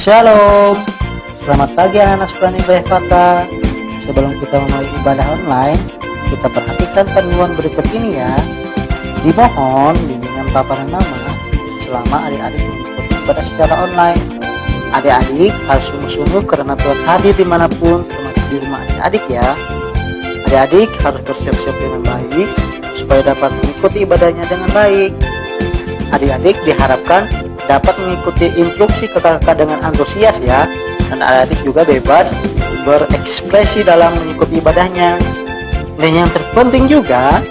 Shalom, selamat pagi anak-anak sekolah ibadah kata. Sebelum kita memulai ibadah online, kita perhatikan panduan berikut ini ya. Dimohon bimbingan Papa dan Mama selama adik-adik mengikuti ibadah secara online. Adik-adik harus sungguh-sungguh karena Tuhan hadir dimanapun, termasuk di rumah adik-adik ya. Adik-adik harus bersiap-siap dengan baik supaya dapat mengikuti ibadahnya dengan baik. Adik-adik diharapkan dapat mengikuti instruksi kakak-kakak dengan antusias ya, dan adik-adik juga bebas berekspresi dalam mengikuti ibadahnya. Dan yang terpenting juga,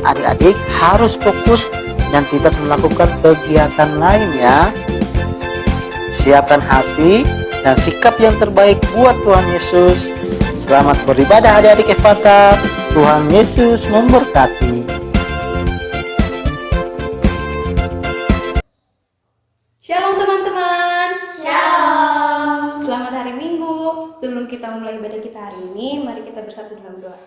adik-adik harus fokus dan tidak melakukan kegiatan lain ya. Siapkan hati dan sikap yang terbaik buat Tuhan Yesus. Selamat beribadah adik-adik Efata. Tuhan Yesus memberkati. Shalom teman-teman. Shalom. Selamat hari Minggu. Sebelum kita mulai ibadah kita hari ini, mari kita bersatu dalam doa.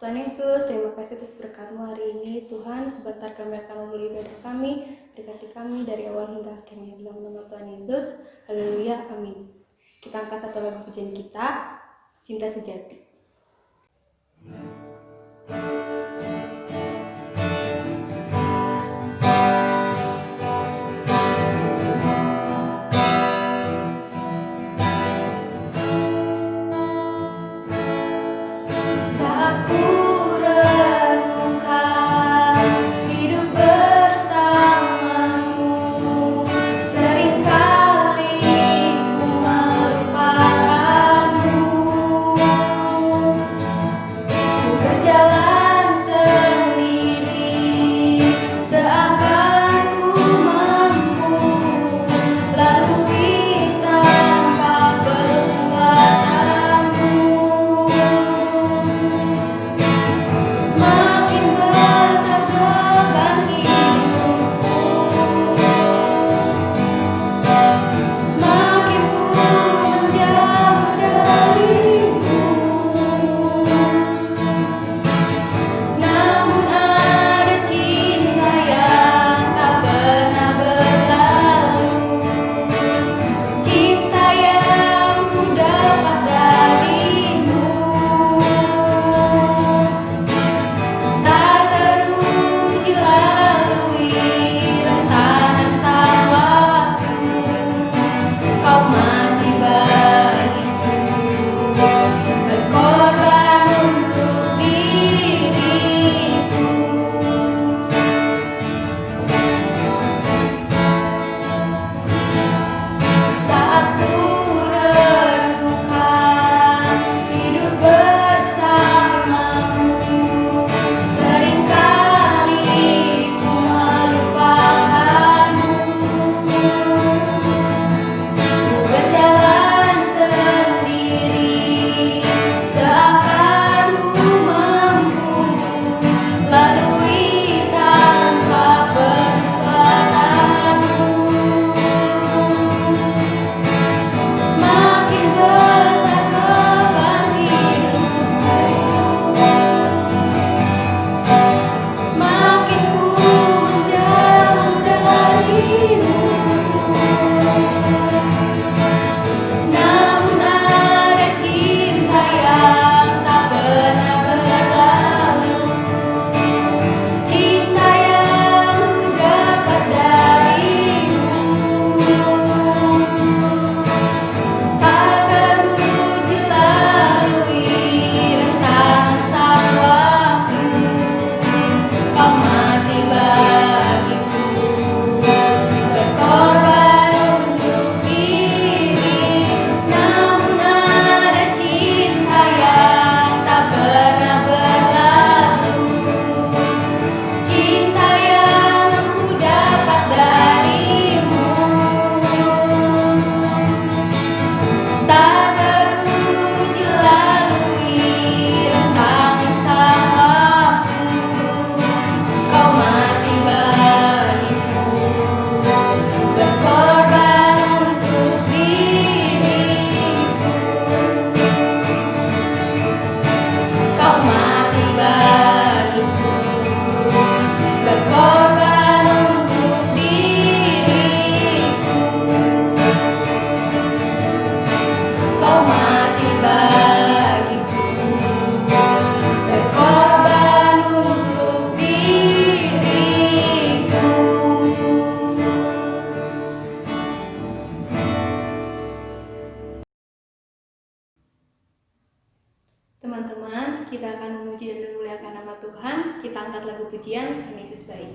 Tuhan Yesus, terima kasih atas berkat-Mu hari ini. Tuhan, sebentar kami akan memulai ibadah kami. Berkati kami dari awal hingga akhirnya dalam nama Tuhan Yesus. Haleluya, amin. Kita angkat satu lagu pujian kita, Cinta Sejati. Berjalan kita akan memuji dan memuliakan nama Tuhan. Kita angkat lagu pujian, Tuhan Yesus baik.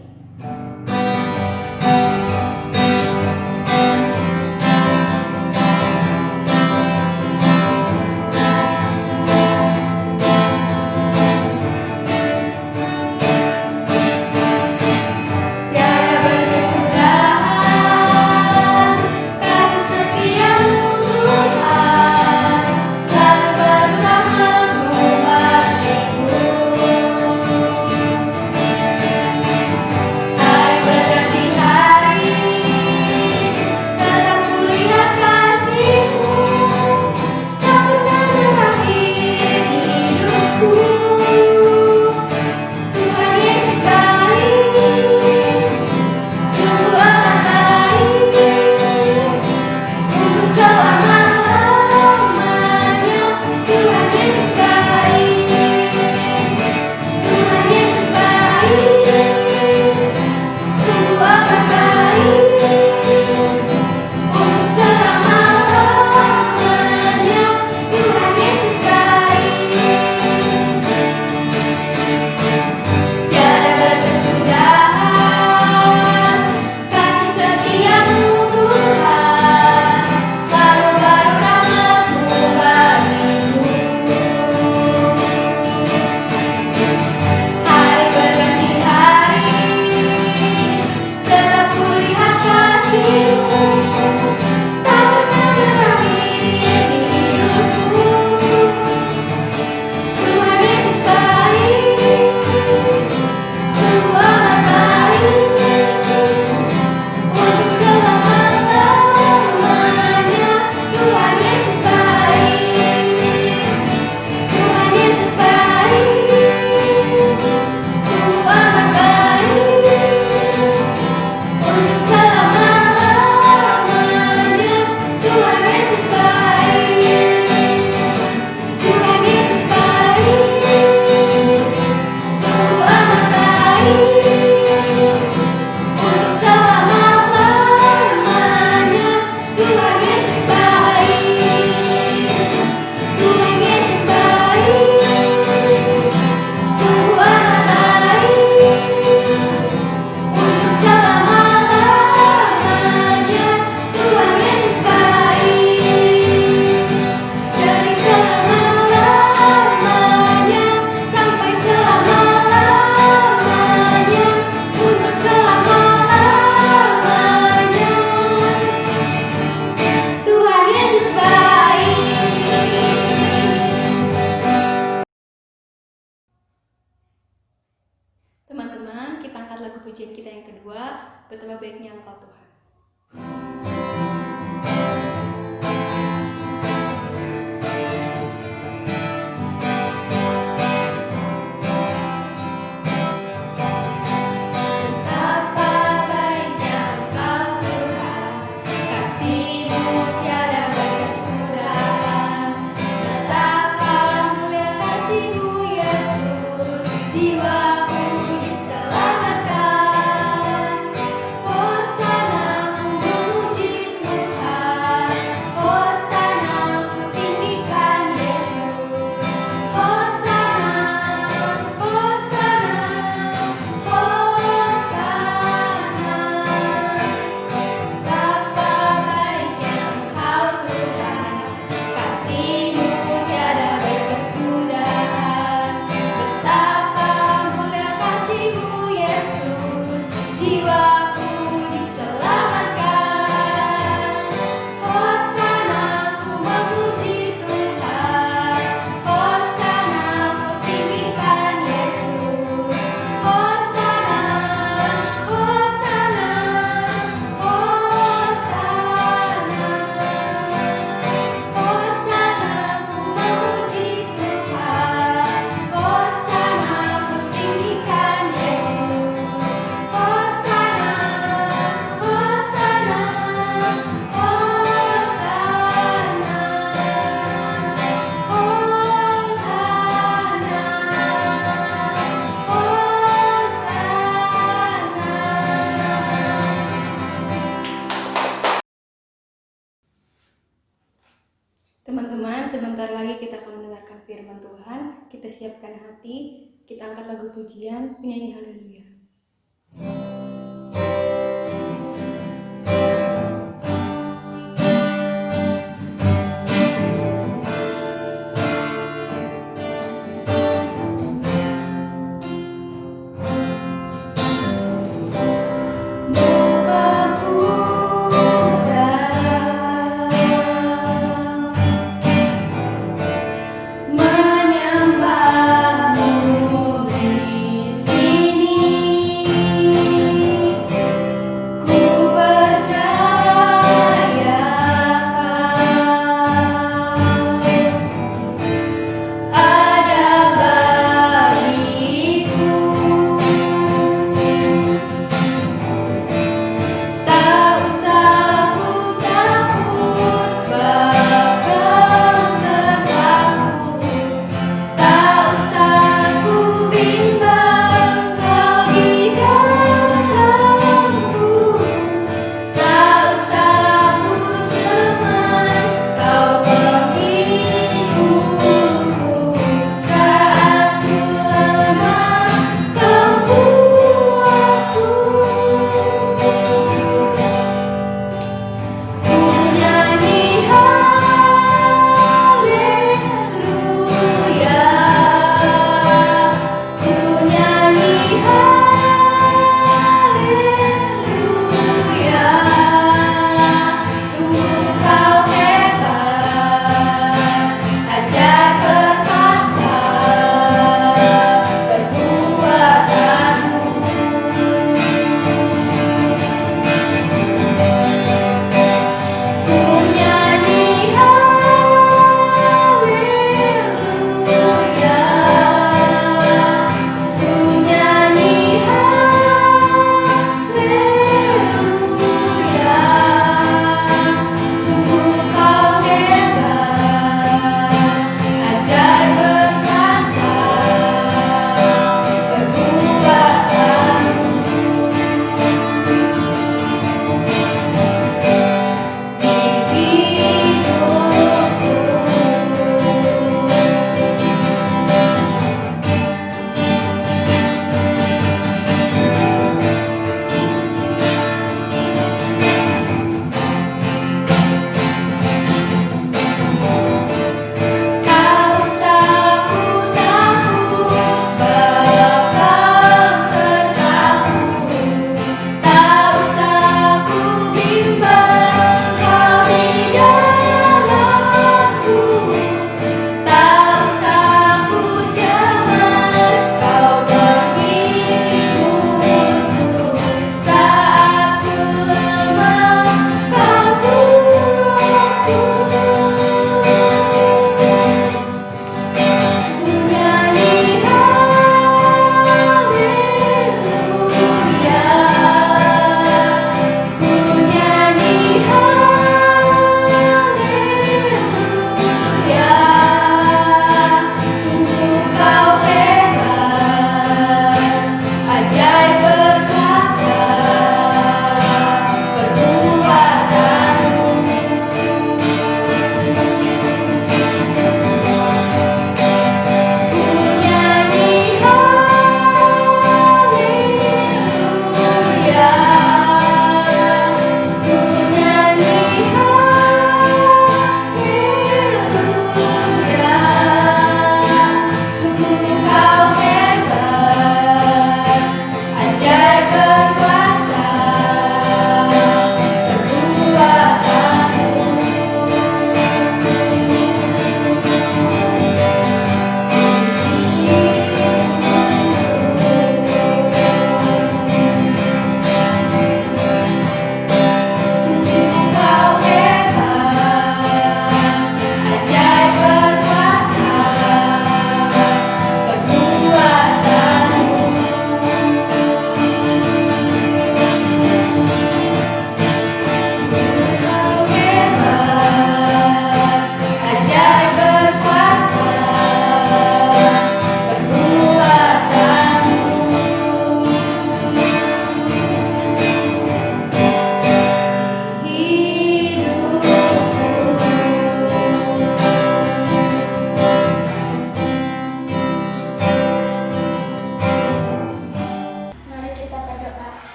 Teman-teman, kita angkat lagu pujian kita yang kedua, Betapa Baiknya Engkau Tuhan. Jiwaku diselamatkan, Hosana. Teman-teman, sebentar lagi kita akan mendengarkan firman Tuhan. Kita siapkan hati, kita angkat lagu pujian, penyanyi haleluya. Menyembahmu di sini.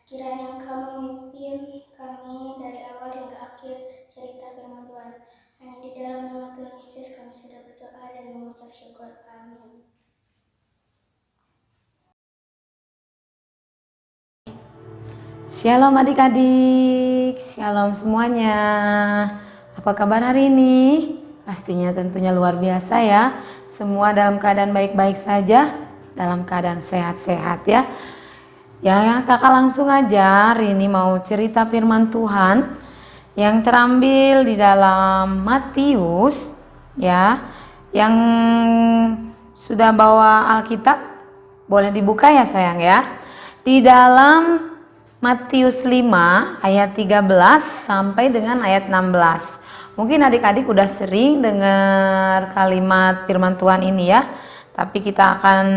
Kiranya Engkau memimpin kami dari awal hingga akhir cerita firman Tuhan. Hanya di dalam nama Tuhan Yesus kami sudah berdoa dan mengucap syukur. Amin. Shalom adik-adik, shalom semuanya. Apa kabar hari ini? Pastinya tentunya luar biasa ya. Semua dalam keadaan baik-baik saja, dalam keadaan sehat-sehat ya. Ya, kakak langsung aja hari ini mau cerita firman Tuhan yang terambil di dalam Matius ya. Yang sudah bawa Alkitab boleh dibuka ya sayang ya. Di dalam Matius 5 ayat 13 sampai dengan ayat 16. Mungkin adik-adik udah sering dengar kalimat firman Tuhan ini ya. Tapi kita akan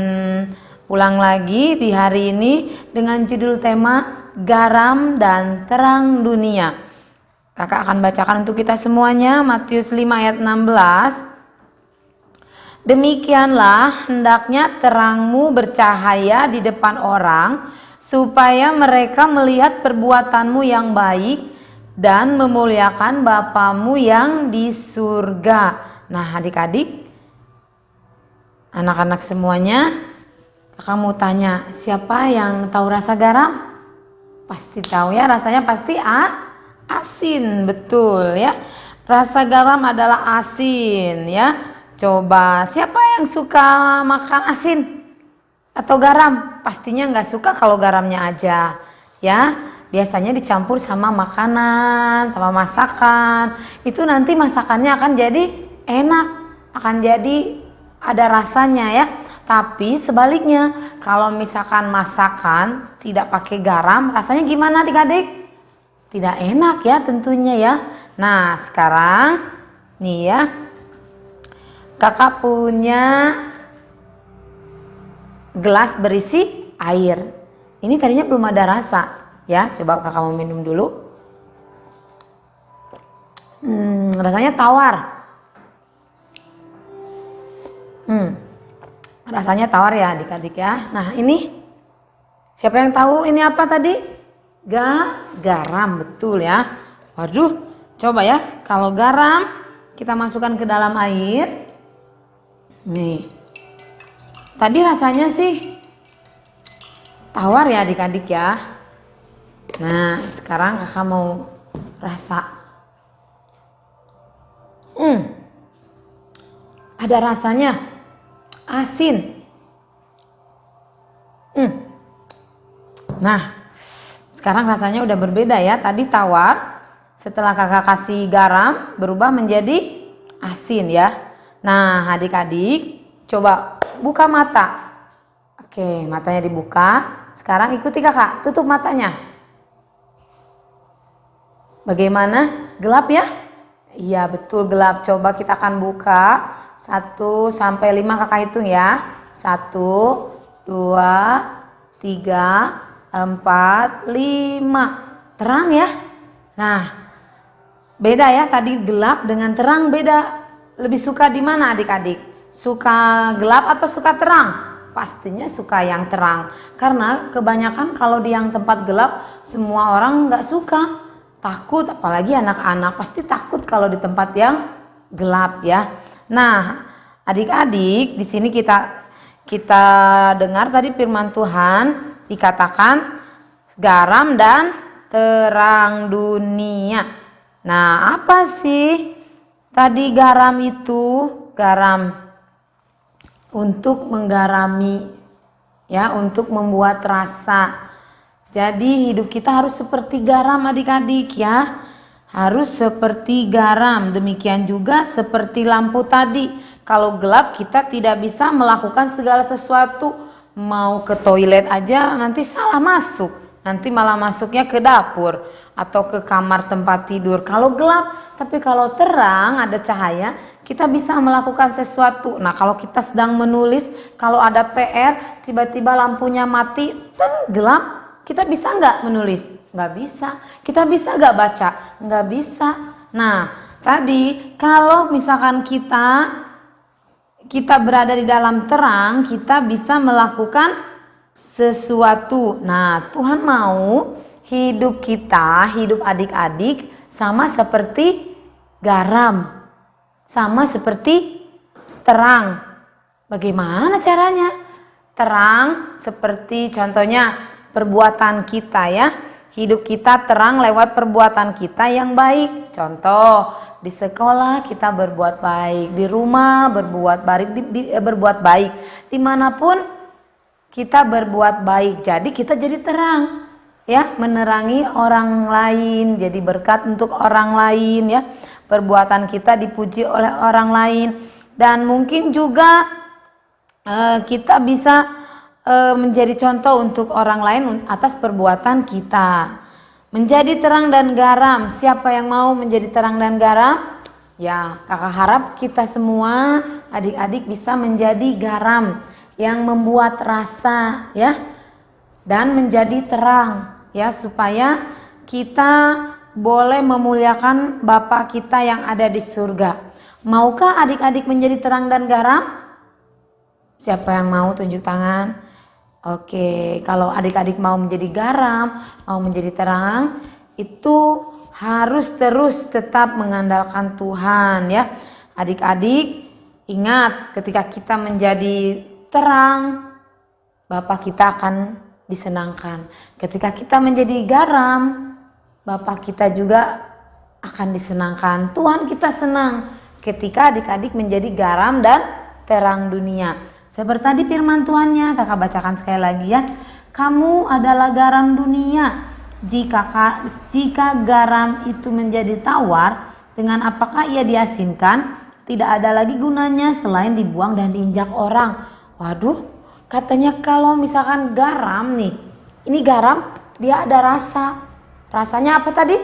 ulang lagi di hari ini dengan judul tema Garam dan Terang Dunia. Kakak akan bacakan untuk kita semuanya Matius 5 ayat 16. Demikianlah hendaknya terangmu bercahaya di depan orang, supaya mereka melihat perbuatanmu yang baik dan memuliakan Bapamu yang di surga. Nah adik-adik, anak-anak semuanya, kakak mau tanya, siapa yang tahu rasa garam? Pasti tahu ya, rasanya pasti asin, betul ya. Rasa garam adalah asin ya. Coba siapa yang suka makan asin atau garam? Pastinya nggak suka kalau garamnya aja ya. Biasanya dicampur sama makanan, sama masakan. Itu nanti masakannya akan jadi enak, akan jadi ada rasanya ya. Tapi sebaliknya, kalau misalkan masakan tidak pakai garam, rasanya gimana adik-adik? Tidak enak ya tentunya ya. Nah sekarang nih ya, kakak punya gelas berisi air. Ini tadinya belum ada rasa ya. Coba kakak mau minum dulu. Rasanya tawar. Rasanya tawar ya adik-adik ya. Nah ini siapa yang tahu ini apa tadi? Garam, betul ya. Waduh, coba ya. Kalau garam kita masukkan ke dalam air. Nih. Tadi rasanya sih tawar ya adik-adik ya. Nah sekarang kakak mau rasa. Ada rasanya asin. Nah sekarang rasanya udah berbeda ya. Tadi tawar, setelah kakak kasih garam berubah menjadi asin ya. Nah adik-adik coba buka mata. Oke, matanya dibuka. Sekarang ikuti kakak, tutup matanya. Bagaimana? Gelap ya? Iya betul gelap. Coba kita akan buka 1 sampai 5 kakak hitung ya. 1, 2, 3, 4, 5. Terang ya. Nah beda ya, tadi gelap dengan terang beda. Lebih suka di mana adik-adik? Suka gelap atau suka terang? Pastinya suka yang terang. Karena kebanyakan kalau di yang tempat gelap semua orang nggak suka. Takut, apalagi anak-anak pasti takut kalau di tempat yang gelap ya. Nah, adik-adik, di sini kita dengar tadi firman Tuhan dikatakan garam dan terang dunia. Nah, apa sih tadi garam itu? Garam untuk menggarami ya, untuk membuat rasa. Jadi hidup kita harus seperti garam adik-adik ya. Harus seperti garam. Demikian juga seperti lampu tadi. Kalau gelap kita tidak bisa melakukan segala sesuatu. Mau ke toilet aja nanti salah masuk. Nanti malah masuknya ke dapur atau ke kamar tempat tidur. Kalau gelap, tapi kalau terang ada cahaya, kita bisa melakukan sesuatu. Nah kalau kita sedang menulis, kalau ada PR, tiba-tiba lampunya mati, gelap. Kita bisa nggak menulis? Nggak bisa. Kita bisa nggak baca? Nggak bisa. Nah, tadi kalau misalkan kita berada di dalam terang, kita bisa melakukan sesuatu. Nah, Tuhan mau hidup kita, hidup adik-adik sama seperti garam, sama seperti terang. Bagaimana caranya? Terang seperti contohnya perbuatan kita ya. Hidup kita terang lewat perbuatan kita yang baik. Contoh, di sekolah kita berbuat baik, di rumah berbuat baik, dimanapun kita berbuat baik. Jadi kita jadi terang, ya, menerangi orang lain, jadi berkat untuk orang lain, ya. Perbuatan kita dipuji oleh orang lain, dan mungkin juga kita bisa menjadi contoh untuk orang lain atas perbuatan kita. Menjadi terang dan garam. Siapa yang mau menjadi terang dan garam? Ya, kakak harap kita semua adik-adik bisa menjadi garam yang membuat rasa, ya, dan menjadi terang, ya, supaya kita boleh memuliakan Bapa kita yang ada di surga. Maukah adik-adik menjadi terang dan garam? Siapa yang mau tunjuk tangan? Oke, kalau adik-adik mau menjadi garam, mau menjadi terang, itu harus terus tetap mengandalkan Tuhan, ya. Adik-adik, ingat ketika kita menjadi terang, Bapa kita akan disenangkan. Ketika kita menjadi garam, Bapa kita juga akan disenangkan. Tuhan kita senang ketika adik-adik menjadi garam dan terang dunia. Seperti tadi firman Tuhannya, kakak bacakan sekali lagi ya. Kamu adalah garam dunia. Jika garam itu menjadi tawar, dengan apakah ia diasinkan? Tidak ada lagi gunanya selain dibuang dan diinjak orang. Waduh, katanya kalau misalkan garam nih, ini garam dia ada rasa. Rasanya apa tadi?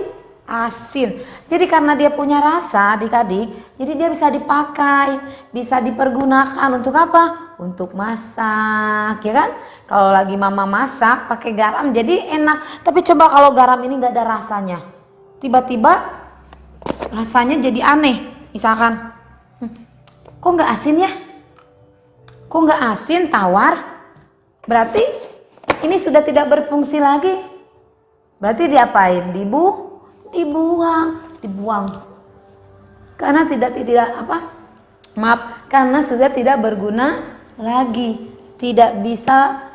Asin. Jadi karena dia punya rasa adik-adik, jadi dia bisa dipakai, bisa dipergunakan untuk apa? Untuk masak, ya kan? Kalau lagi mama masak pakai garam jadi enak. Tapi coba kalau garam ini nggak ada rasanya, tiba-tiba rasanya jadi aneh. Misalkan, kok nggak asin ya? Kok nggak asin, tawar? Berarti ini sudah tidak berfungsi lagi. Berarti diapain? Dibuang. Karena karena sudah tidak berguna lagi, tidak bisa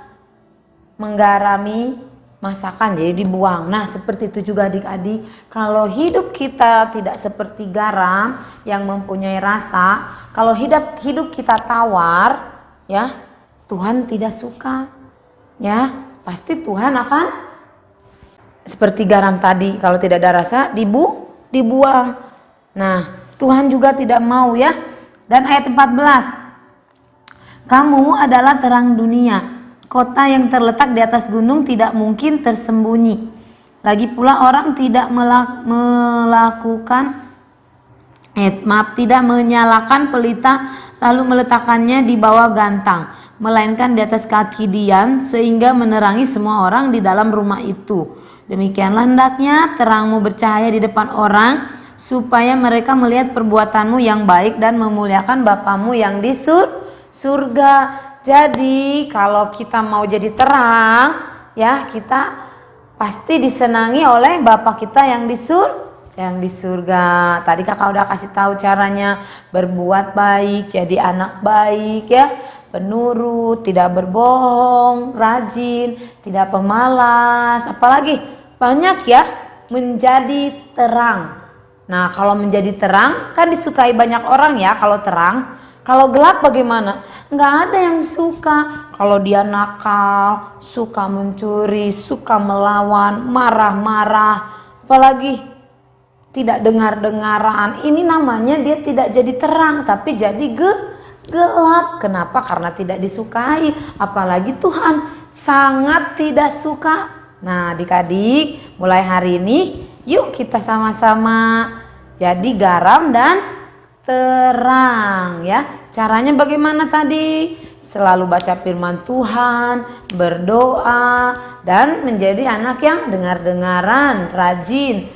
menggarami masakan, jadi dibuang. Nah, seperti itu juga adik-adik, kalau hidup kita tidak seperti garam yang mempunyai rasa, kalau hidup kita tawar, ya, Tuhan tidak suka, ya. Pasti Tuhan akan seperti garam tadi, kalau tidak ada rasa dibuang. Nah, Tuhan juga tidak mau, ya. Dan ayat 14, kamu adalah terang dunia. Kota yang terletak di atas gunung tidak mungkin tersembunyi. Lagi pula orang tidak tidak menyalakan pelita lalu meletakkannya di bawah gantang, melainkan di atas kaki dian sehingga menerangi semua orang di dalam rumah itu. Demikianlah hendaknya terangmu bercahaya di depan orang, supaya mereka melihat perbuatanmu yang baik dan memuliakan Bapamu yang di surga. Jadi kalau kita mau jadi terang, ya, kita pasti disenangi oleh Bapa kita yang di surga. Tadi kakak udah kasih tahu caranya berbuat baik, jadi anak baik, ya, penurut, tidak berbohong, rajin, tidak pemalas, apalagi banyak, ya, menjadi terang. Nah, kalau menjadi terang kan disukai banyak orang, ya, kalau terang. Kalau gelap bagaimana? Nggak ada yang suka. Kalau dia nakal, suka mencuri, suka melawan, marah-marah, apalagi tidak dengar-dengaran, ini namanya dia tidak jadi terang, tapi jadi gelap. Kenapa? Karena tidak disukai. Apalagi Tuhan sangat tidak suka. Nah, adik-adik, mulai hari ini yuk kita sama-sama jadi garam dan terang, ya. Caranya bagaimana tadi? Selalu baca firman Tuhan, berdoa, dan menjadi anak yang dengar-dengaran, rajin,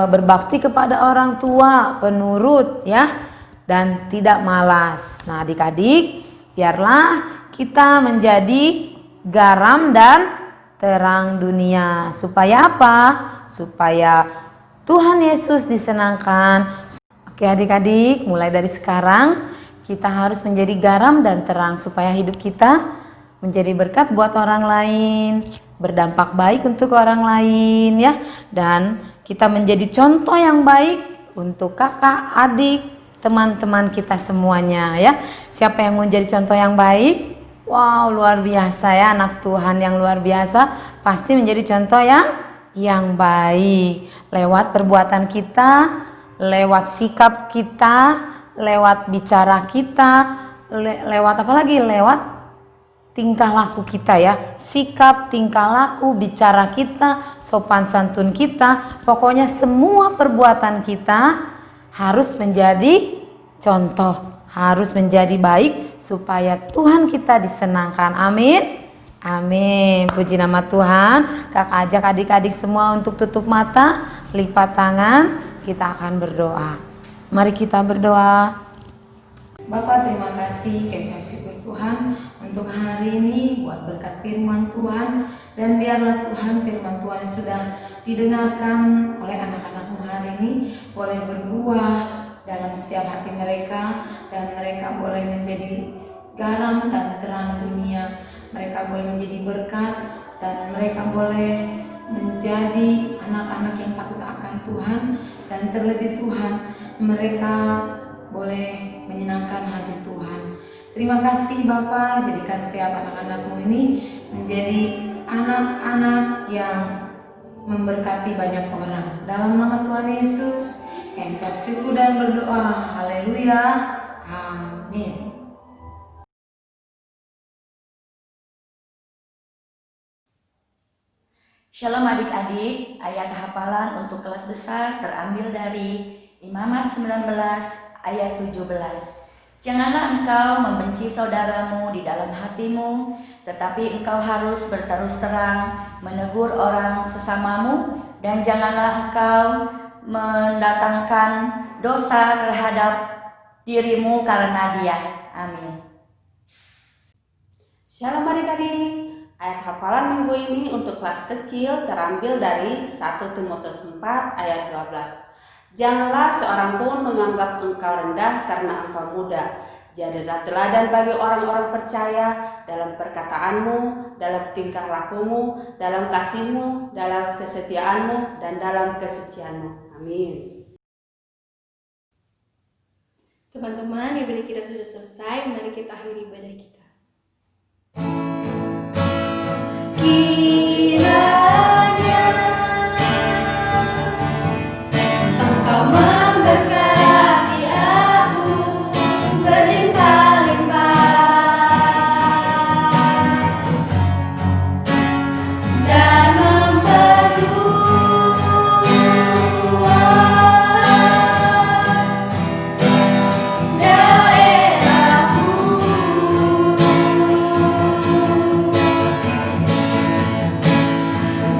berbakti kepada orang tua, penurut, ya, dan tidak malas. Nah, adik-adik, biarlah kita menjadi garam dan terang dunia. Supaya apa? Supaya Tuhan Yesus disenangkan. Oke adik-adik, mulai dari sekarang kita harus menjadi garam dan terang supaya hidup kita menjadi berkat buat orang lain, berdampak baik untuk orang lain ya. Dan kita menjadi contoh yang baik untuk kakak, adik, teman-teman kita semuanya ya. Siapa yang mau jadi contoh yang baik? Wow, luar biasa ya, anak Tuhan yang luar biasa pasti menjadi contoh yang baik lewat perbuatan kita, lewat sikap kita, lewat bicara kita, lewat apa lagi? Lewat tingkah laku kita ya. Sikap, tingkah laku, bicara kita, sopan santun kita, pokoknya semua perbuatan kita harus menjadi contoh, harus menjadi baik supaya Tuhan kita disenangkan. Amin. Amin. Puji nama Tuhan. Kakak ajak adik-adik semua untuk tutup mata, lipat tangan, kita akan berdoa. Mari kita berdoa. Bapak, terima kasih, kami syukur Tuhan untuk hari ini buat berkat firman Tuhan, dan biarlah Tuhan firman Tuhan yang sudah didengarkan oleh anak-anakmu hari ini boleh berbuah dalam setiap hati mereka, dan mereka boleh menjadi garam dan terang dunia. Mereka boleh menjadi berkat, dan mereka boleh menjadi anak-anak yang takut akan Tuhan, dan terlebih Tuhan mereka boleh menyenangkan hati Tuhan. Terima kasih Bapak, jadikan setiap anak-anakmu ini menjadi anak-anak yang memberkati banyak orang. Dalam nama Tuhan Yesus kami bersyukur dan berdoa. Haleluya. Amin. Shalom adik-adik, ayat hafalan untuk kelas besar terambil dari Imamat 19 ayat 17. Janganlah engkau membenci saudaramu di dalam hatimu, tetapi engkau harus berterus terang menegur orang sesamamu, dan janganlah engkau mendatangkan dosa terhadap dirimu karena dia. Amin. Shalom adik-adik. Ayat hafalan minggu ini untuk kelas kecil terambil dari 1 Timotius 4 ayat 12. Janganlah seorang pun menganggap engkau rendah karena engkau muda. Jadilah teladan bagi orang-orang percaya dalam perkataanmu, dalam tingkah lakumu, dalam kasihmu, dalam kesetiaanmu, dan dalam kesucianmu. Amin. Teman-teman, ibadah kita sudah selesai. Mari kita akhiri ibadah kita. Kiranya Engkau memberkati aku berlimpah-limpah dan memperluas daerahku,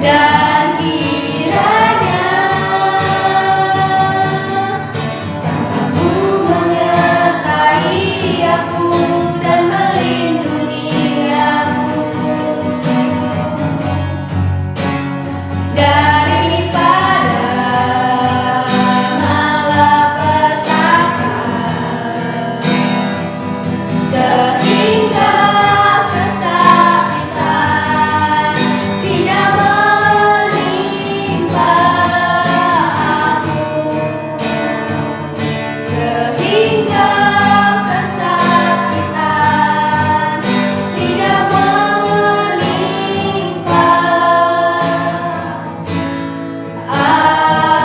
dan kiranya Kamu menyertai aku dan melindungi aku daripada malapetaka, sehingga kesakitan tidak menimpa aku, sehingga kesakitan tidak menimpa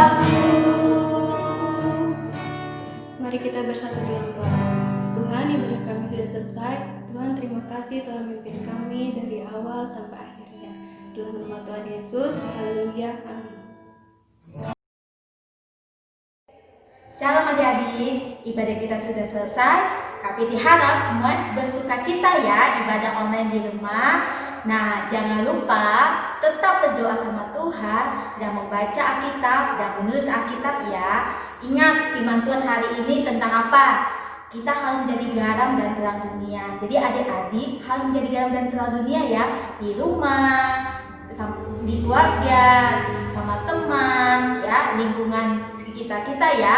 aku. Mari kita bersatu dalam doa. Tuhan, ibadah kami sudah selesai. Tuhan, terima kasih telah memimpin kami dari awal sampai akhirnya. Dalam nama Tuhan Yesus, haleluya, amin. Shalom adik-adik, ibadah kita sudah selesai. Kami diharap semua bersuka cita ya ibadah online di rumah. Nah, jangan lupa tetap berdoa sama Tuhan dan membaca Alkitab dan menulis Alkitab ya. Ingat firman Tuhan hari ini tentang apa? kita harus menjadi garam dan terang dunia. Jadi adik-adik harus menjadi garam dan terang dunia ya, di rumah, di keluarga, sama teman, ya, lingkungan sekitar kita ya.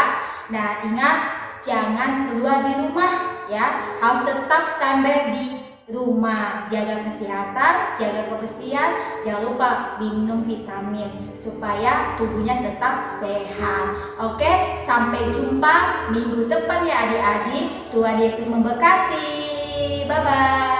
Nah, ingat jangan keluar di rumah ya, harus tetap standby di rumah, jaga kesehatan, jaga kebersihan, jangan lupa minum vitamin supaya tubuhnya tetap sehat. Oke, sampai jumpa minggu depan ya adik-adik. Tuhan Yesus memberkati. Bye bye.